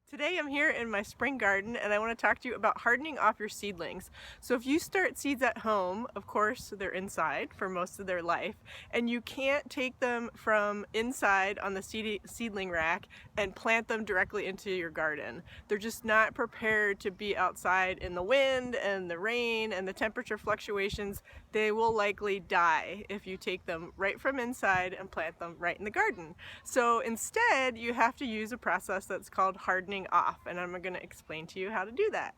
Today I'm here in my spring garden and I want to talk to you about hardening off your seedlings. So if you start seeds at home, of course they're inside for most of their life, and you can't take them from inside on the seedling rack and plant them directly into your garden. They're just not prepared to be outside in the wind and the rain and the temperature fluctuations. They will likely die if you take them right from inside and plant them right in the garden. So instead you have to use a process that's called hardening off, and I'm going to explain to you how to do that.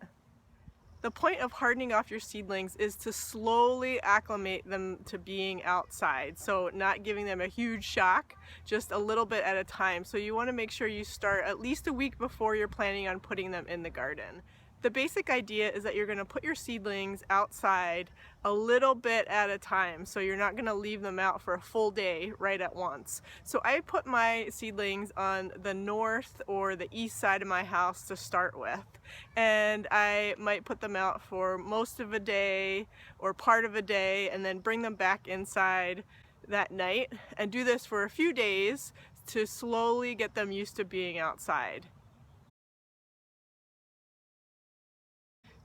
The point of hardening off your seedlings is to slowly acclimate them to being outside, so not giving them a huge shock, just a little bit at a time. So you want to make sure you start at least a week before you're planning on putting them in the garden. The basic idea is that you're going to put your seedlings outside a little bit at a time, so you're not going to leave them out for a full day right at once. So I put my seedlings on the north or the east side of my house to start with, and I might put them out for most of a day or part of a day and then bring them back inside that night and do this for a few days to slowly get them used to being outside.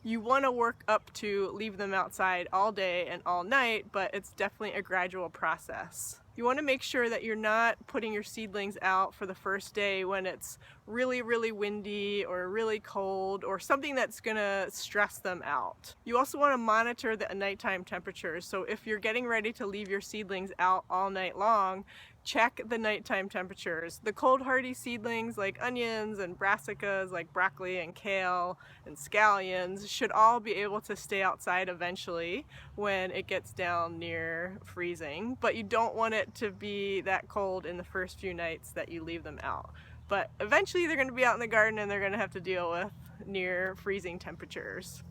You want to work up to leave them outside all day and all night, but it's definitely a gradual process. You want to make sure that you're not putting your seedlings out for the first day when it's really windy or really cold or something that's going to stress them out. You also want to monitor the nighttime temperatures. So if you're getting ready to leave your seedlings out all night long, check the nighttime temperatures. The cold hardy seedlings like onions and brassicas like broccoli and kale and scallions should all be able to stay outside eventually when it gets down near freezing, but you don't want it to be that cold in the first few nights that you leave them out. But eventually they're going to be out in the garden and they're going to have to deal with near freezing temperatures.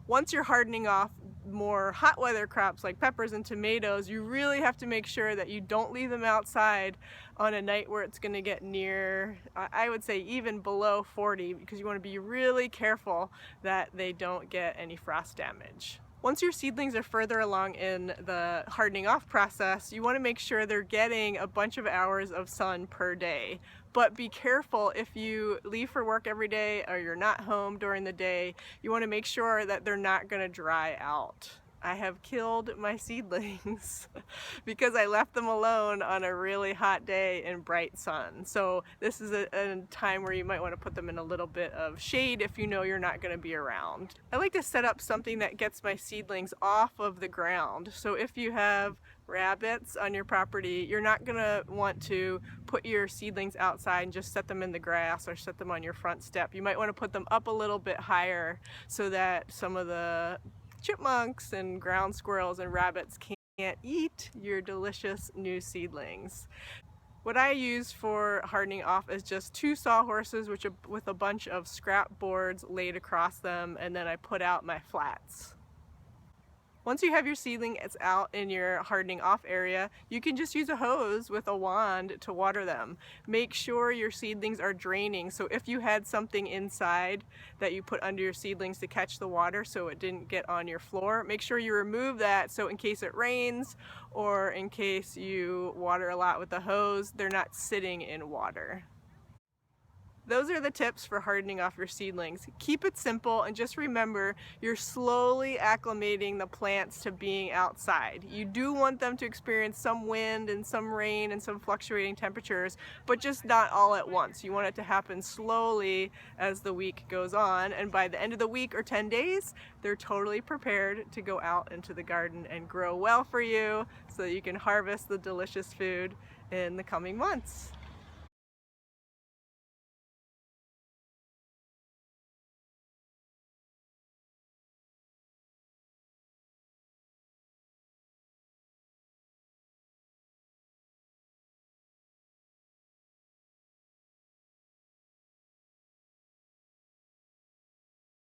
Once you're hardening off more hot weather crops like peppers and tomatoes, you really have to make sure that you don't leave them outside on a night where it's going to get near, I would say even below 40, because you want to be really careful that they don't get any frost damage. Once your seedlings are further along in the hardening off process, you want to make sure they're getting a bunch of hours of sun per day. But be careful if you leave for work every day or you're not home during the day. You want to make sure that they're not going to dry out. I have killed my seedlings because I left them alone on a really hot day in bright sun. So this is a time where you might want to put them in a little bit of shade if you know you're not going to be around. I like to set up something that gets my seedlings off of the ground. So if you have rabbits on your property, you're not going to want to put your seedlings outside and just set them in the grass or set them on your front step. You might want to put them up a little bit higher so that some of the chipmunks and ground squirrels and rabbits can't eat your delicious new seedlings. What I use for hardening off is just 2 sawhorses with a bunch of scrap boards laid across them, and then I put out my flats. Once you have your seedlings out in your hardening off area, you can just use a hose with a wand to water them. Make sure your seedlings are draining. So if you had something inside that you put under your seedlings to catch the water so it didn't get on your floor, make sure you remove that so in case it rains or in case you water a lot with the hose, they're not sitting in water. Those are the tips for hardening off your seedlings. Keep it simple and just remember you're slowly acclimating the plants to being outside. You do want them to experience some wind and some rain and some fluctuating temperatures, but just not all at once. You want it to happen slowly as the week goes on, and by the end of the week or 10 days, they're totally prepared to go out into the garden and grow well for you so that you can harvest the delicious food in the coming months.